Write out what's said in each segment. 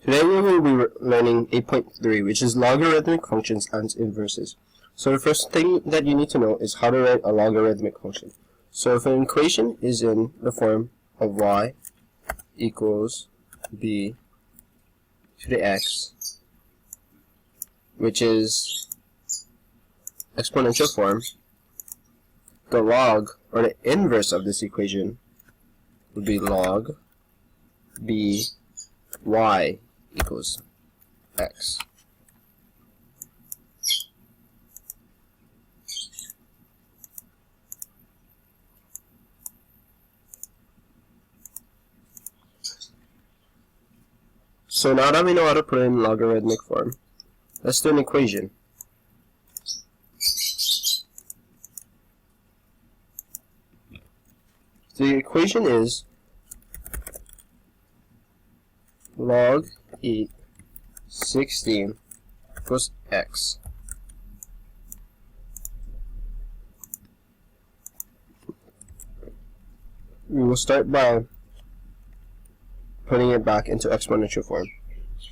Today we will be learning 8.3, which is logarithmic functions and inverses. So the first thing that you need to know is how to write a logarithmic function. So if an equation is in the form of y equals b to the x, which is exponential form, the log, or the inverse of this equation, would be log b y equals x. So now that we know how to put it in logarithmic form, let's do an equation. The equation is log 16 equals x. We will start by putting it back into exponential form.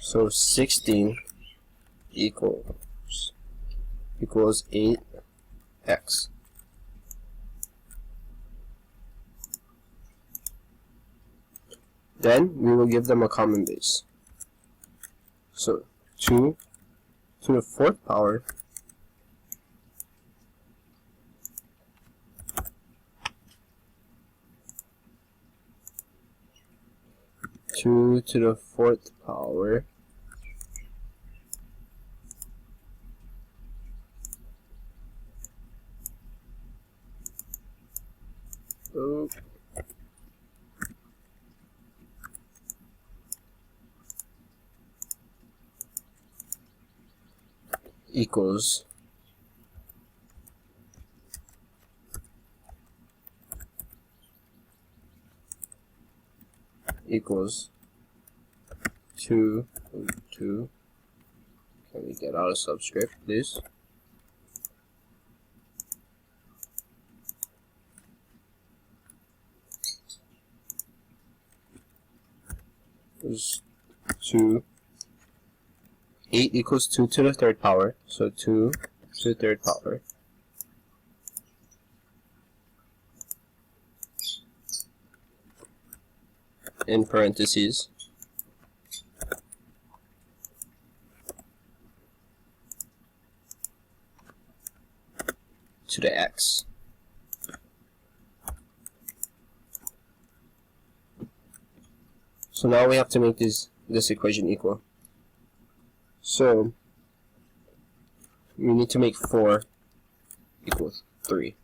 So 16 equals 8x. Then we will give them a common base. So 2 to the 4th power equals equals 2. Can we get out of subscript, please? Is 2. 8 equals 2 to the 3rd power, so 2 to the 3rd power in parentheses to the x. So now we have to make this equation equal. So we need to make 4 equals 3x.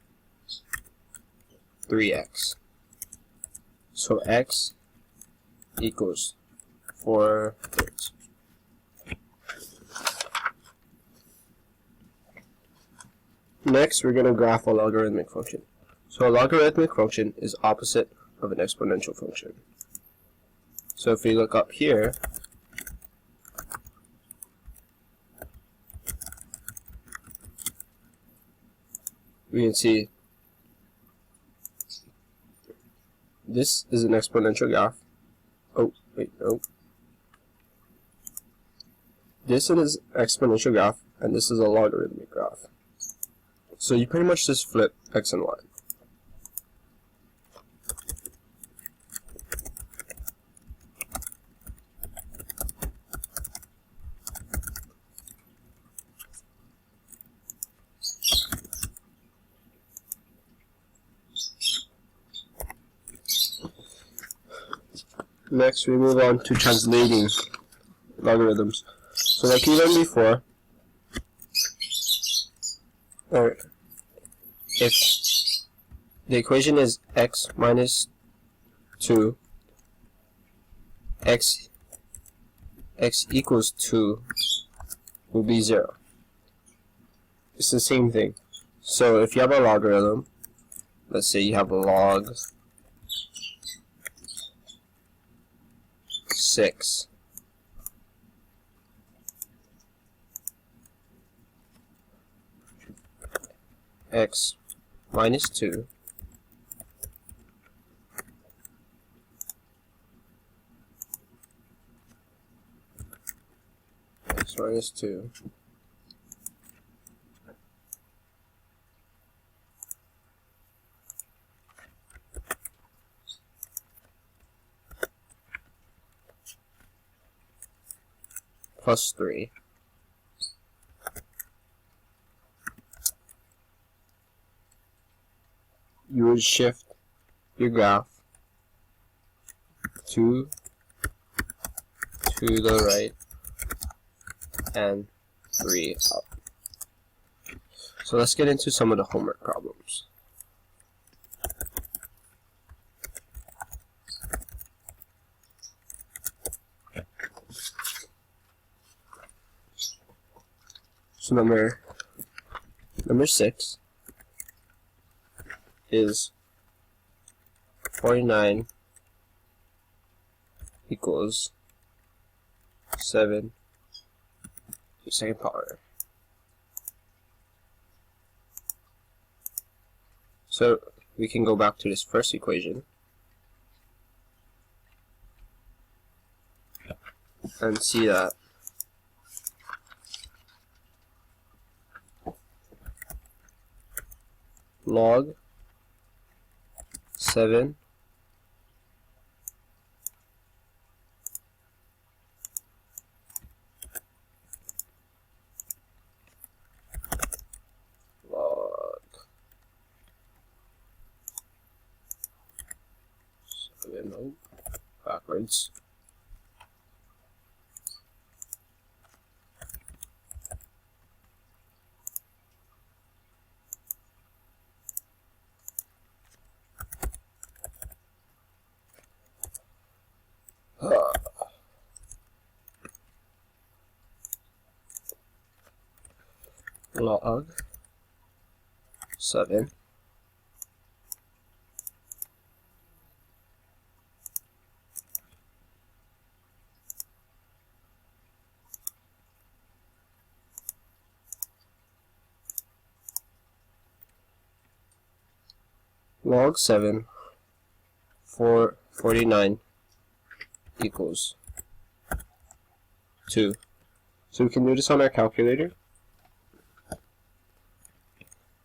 So x equals 4/3. Next, we're going to graph a logarithmic function. So a logarithmic function is opposite of an exponential function. So if we look up here, we can see this is an exponential graph. Oh, wait, no. This is exponential graph, and this is a logarithmic graph. So you pretty much just flip x and y. Next, we move on to translating logarithms. So like we learned before, or if the equation is x minus 2, x equals 2 will be 0. It's the same thing. So if you have a logarithm, let's say you have a log 6, x minus 2 x minus 2 plus 3 you would shift your graph to the right and 3 up. So let's get into some of the homework problems. So number 6 is 49 equals 7 to the second power. So we can go back to this first equation and see that log 7 log 7, oh, backwards. Log 7 log 7 for 49 equals 2. So we can do this on our calculator.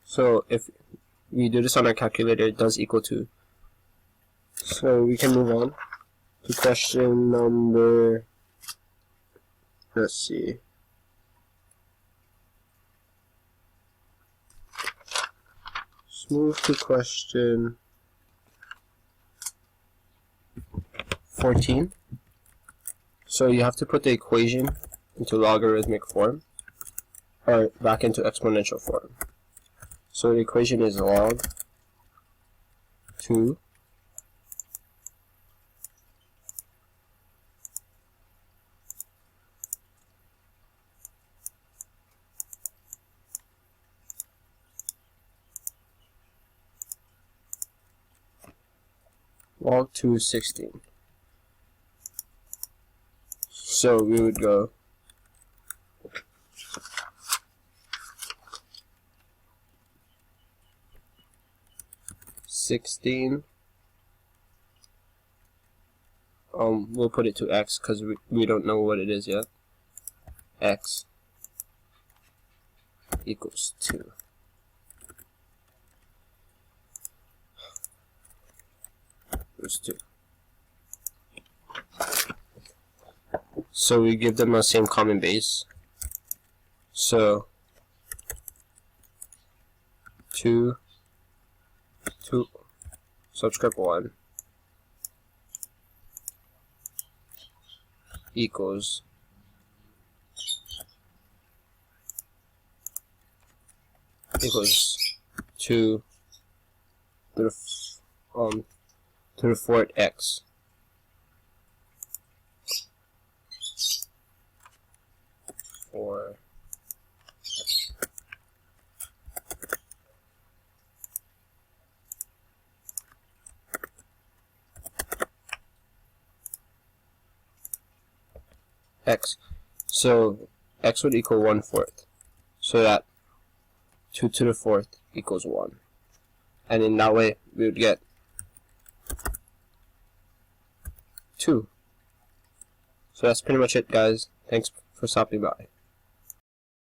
So if we do this on our calculator, it does equal 2. So we can move on to question number, let's see. Let's move to question 14. So you have to put the equation into logarithmic form, or back into exponential form. So the equation is log 2 log 2 is 16. So we would go 16. We'll put it to x because we don't know what it is yet. X equals 2. Equals 2. So we give them the same common base. So 2 subscript 1 equals 2 to the fourth x. Or x. So x would equal 1/4. So that 2 to the 4th equals 1. And in that way, we would get 2. So that's pretty much it, guys. Thanks for stopping by.